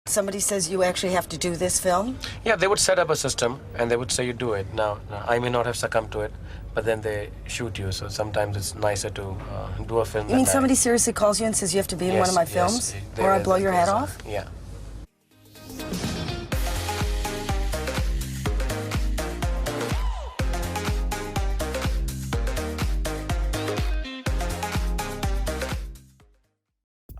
Somebody says you actually have to do this film? Yeah, they would set up a system and they would say you do it. Now, I may not have succumbed to it, but then they shoot you. So sometimes it's nicer to do a film. You mean somebody seriously calls you and says you have to be in one of my films? Or I blow your head off? Yeah.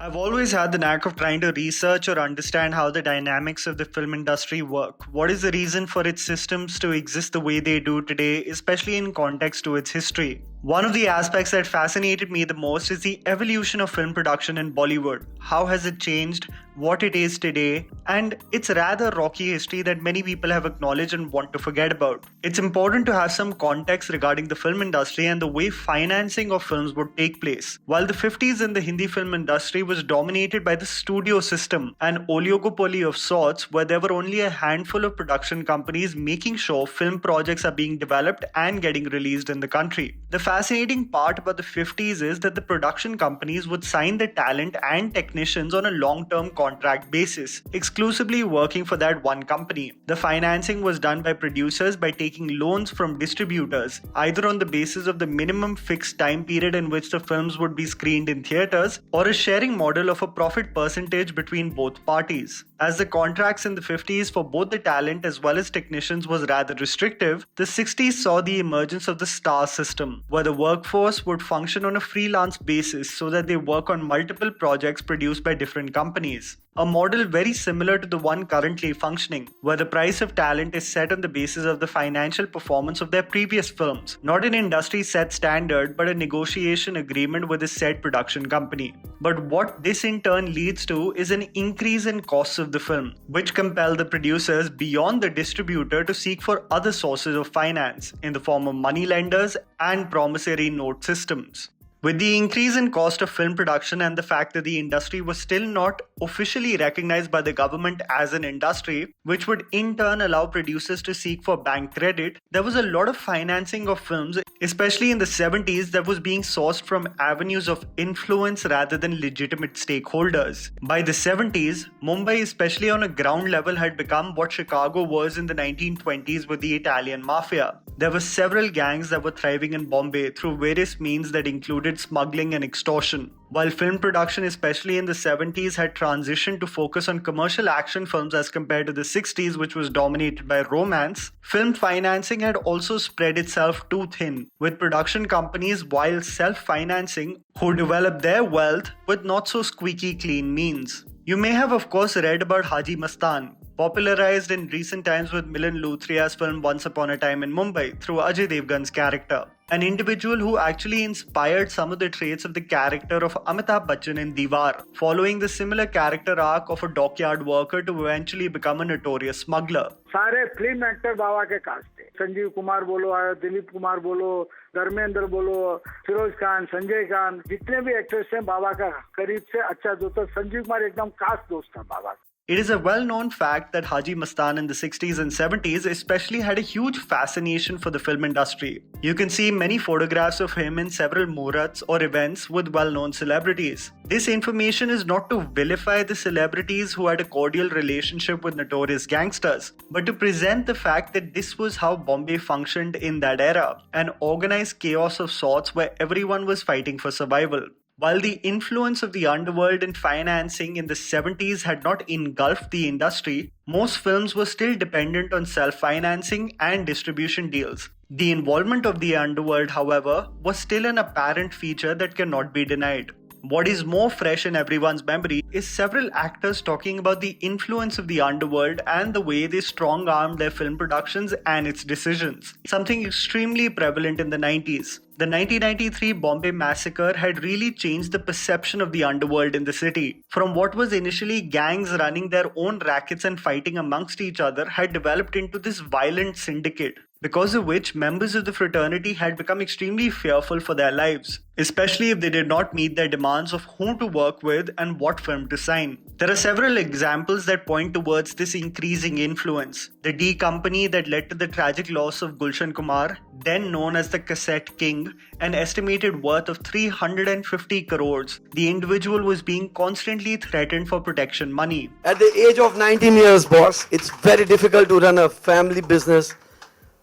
I've always had the knack of trying to research or understand how the dynamics of the film industry work. What is the reason for its systems to exist the way they do today, especially in context to its history? One of the aspects that fascinated me the most is the evolution of film production in Bollywood. How has it changed, what it is today, and its rather rocky history that many people have acknowledged and want to forget about. It's important to have some context regarding the film industry and the way financing of films would take place. While the 50s in the Hindi film industry was dominated by the studio system, an oligopoly of sorts where there were only a handful of production companies making sure film projects are being developed and getting released in the country. The fascinating part about the 50s is that the production companies would sign the talent and technicians on a long-term contract basis, exclusively working for that one company. The financing was done by producers by taking loans from distributors, either on the basis of the minimum fixed time period in which the films would be screened in theaters, or a sharing model of a profit percentage between both parties. As the contracts in the 50s for both the talent as well as technicians was rather restrictive, the 60s saw the emergence of the star system, where the workforce would function on a freelance basis so that they work on multiple projects produced by different companies. A model very similar to the one currently functioning, where the price of talent is set on the basis of the financial performance of their previous films, not an industry set standard but a negotiation agreement with a said production company. But what this in turn leads to is an increase in costs of the film, which compel the producers beyond the distributor to seek for other sources of finance in the form of moneylenders and promissory note systems. With the increase in cost of film production and the fact that the industry was still not officially recognized by the government as an industry, which would in turn allow producers to seek for bank credit, there was a lot of financing of films, especially in the 70s, that was being sourced from avenues of influence rather than legitimate stakeholders. By the 70s, Mumbai, especially on a ground level, had become what Chicago was in the 1920s with the Italian mafia. There were several gangs that were thriving in Bombay through various means that included smuggling and extortion. While film production, especially in the 70s, had transitioned to focus on commercial action films as compared to the 60s, which was dominated by romance, film financing had also spread itself too thin, with production companies, while self-financing, who developed their wealth with not so squeaky clean means. You may have of course read about Haji Mastan, popularized in recent times with Milan Luthria's film Once Upon a Time in Mumbai through Ajay Devgan's character. An individual who actually inspired some of the traits of the character of Amitabh Bachchan in Diwar, following the similar character arc of a dockyard worker to eventually become a notorious smuggler. सारे film actor बाबा के cast थे। संजीव कुमार बोलो, दिलीप कुमार बोलो, धर्मेंद्र बोलो, फिरोज खान, संजय खान, जितने भी actors हैं बाबा का करीब से अच्छा दोस्त था। संजीव कुमार एकदम खास दोस्त था बाबा का। It is a well-known fact that Haji Mastan in the 60s and 70s especially had a huge fascination for the film industry. You can see many photographs of him in several Murat's or events with well-known celebrities. This information is not to vilify the celebrities who had a cordial relationship with notorious gangsters, but to present the fact that this was how Bombay functioned in that era, an organized chaos of sorts where everyone was fighting for survival. While the influence of the underworld and financing in the 70s had not engulfed the industry, most films were still dependent on self-financing and distribution deals. The involvement of the underworld, however, was still an apparent feature that cannot be denied. What is more fresh in everyone's memory is several actors talking about the influence of the underworld and the way they strong-armed their film productions and its decisions, something extremely prevalent in the 90s. The 1993 Bombay Massacre had really changed the perception of the underworld in the city. From what was initially gangs running their own rackets and fighting amongst each other had developed into this violent syndicate. because of which members of the fraternity had become extremely fearful for their lives, especially if they did not meet their demands of whom to work with and what film to sign. There are several examples that point towards this increasing influence. The D Company that led to the tragic loss of Gulshan Kumar, then known as the Cassette King, an estimated worth of 350 crores. The individual was being constantly threatened for protection money. At the age of 19 years, boss, it's very difficult to run a family business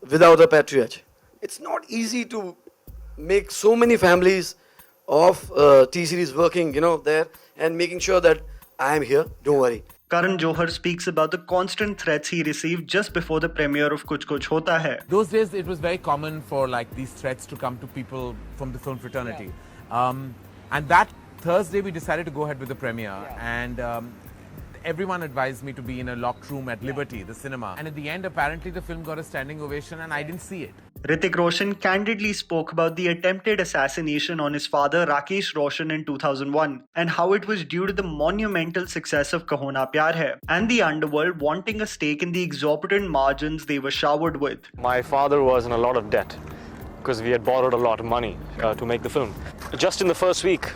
without a patriarch. It's not easy to make so many families of T-Series working, there and making sure that I am here, don't worry. Karan Johar speaks about the constant threats he received just before the premiere of Kuch Kuch Hota Hai. Those days, it was very common for these threats to come to people from the film fraternity. Yeah. And that Thursday, we decided to go ahead with the premiere. Yeah. And everyone advised me to be in a locked room at Liberty, the cinema. And at the end, apparently, the film got a standing ovation and I didn't see it. Ritik Roshan candidly spoke about the attempted assassination on his father Rakesh Roshan in 2001 and how it was due to the monumental success of Kaho Na Pyar Hai and the underworld wanting a stake in the exorbitant margins they were showered with. My father was in a lot of debt because we had borrowed a lot of money to make the film. Just in the first week,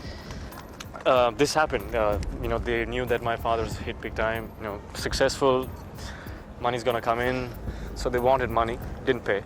this happened. They knew that my father's hit big time, successful, money's gonna come in, so they wanted money, didn't pay.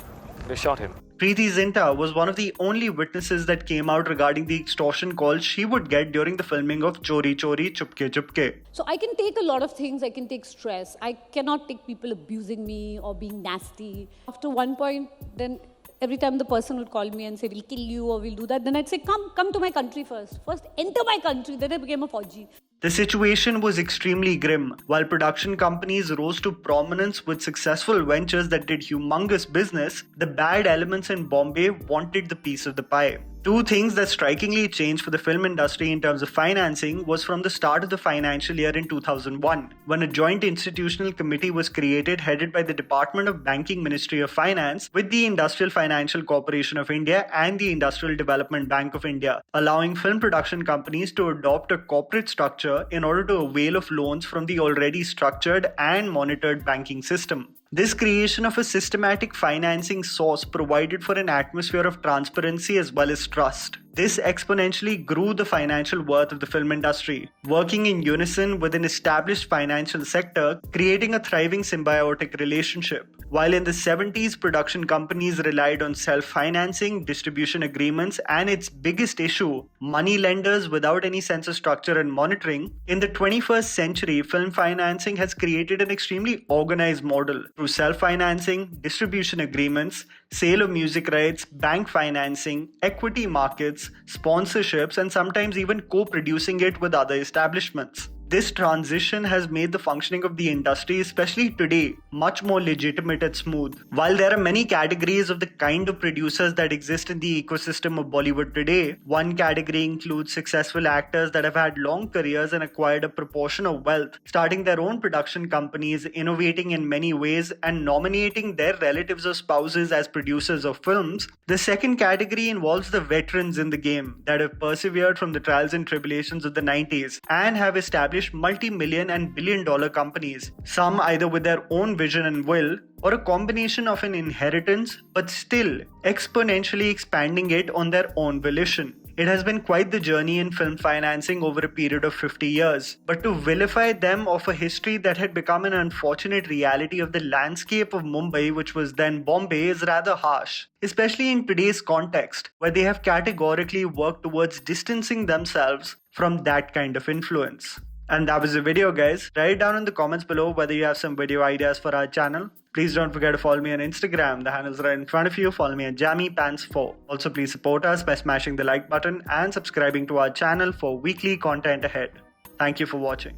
They shot him. Preeti Zinta was one of the only witnesses that came out regarding the extortion calls she would get during the filming of Chori Chori Chupke Chupke. So I can take a lot of things, I can take stress. I cannot take people abusing me or being nasty. After one point, then every time the person would call me and say, we'll kill you or we'll do that, then I'd say, come to my country first. First, enter my country. Then I became a Fauji. The situation was extremely grim. While production companies rose to prominence with successful ventures that did humongous business, the bad elements in Bombay wanted the piece of the pie. Two things that strikingly changed for the film industry in terms of financing was from the start of the financial year in 2001, when a joint institutional committee was created headed by the Department of Banking Ministry of Finance with the Industrial Financial Corporation of India and the Industrial Development Bank of India, allowing film production companies to adopt a corporate structure in order to avail of loans from the already structured and monitored banking system. This creation of a systematic financing source provided for an atmosphere of transparency as well as trust. This exponentially grew the financial worth of the film industry, working in unison with an established financial sector, creating a thriving symbiotic relationship. While in the 70s, production companies relied on self-financing, distribution agreements, and its biggest issue, money lenders without any sense of structure and monitoring, in the 21st century, film financing has created an extremely organized model through self-financing, distribution agreements, sale of music rights, bank financing, equity markets, sponsorships, and sometimes even co-producing it with other establishments. This transition has made the functioning of the industry, especially today, much more legitimate and smooth. While there are many categories of the kind of producers that exist in the ecosystem of Bollywood today, one category includes successful actors that have had long careers and acquired a proportion of wealth, starting their own production companies, innovating in many ways, and nominating their relatives or spouses as producers of films. The second category involves the veterans in the game that have persevered from the trials and tribulations of the 90s and have established multi-million and billion-dollar companies, some either with their own vision and will, or a combination of an inheritance, but still exponentially expanding it on their own volition. It has been quite the journey in film financing over a period of 50 years, but to vilify them of a history that had become an unfortunate reality of the landscape of Mumbai, which was then Bombay, is rather harsh, especially in today's context, where they have categorically worked towards distancing themselves from that kind of influence. And that was the video, guys. Write down in the comments below whether you have some video ideas for our channel. Please don't forget to follow me on Instagram. The handle's right in front of you. Follow me at JammyPants4. Also, please support us by smashing the like button and subscribing to our channel for weekly content ahead. Thank you for watching.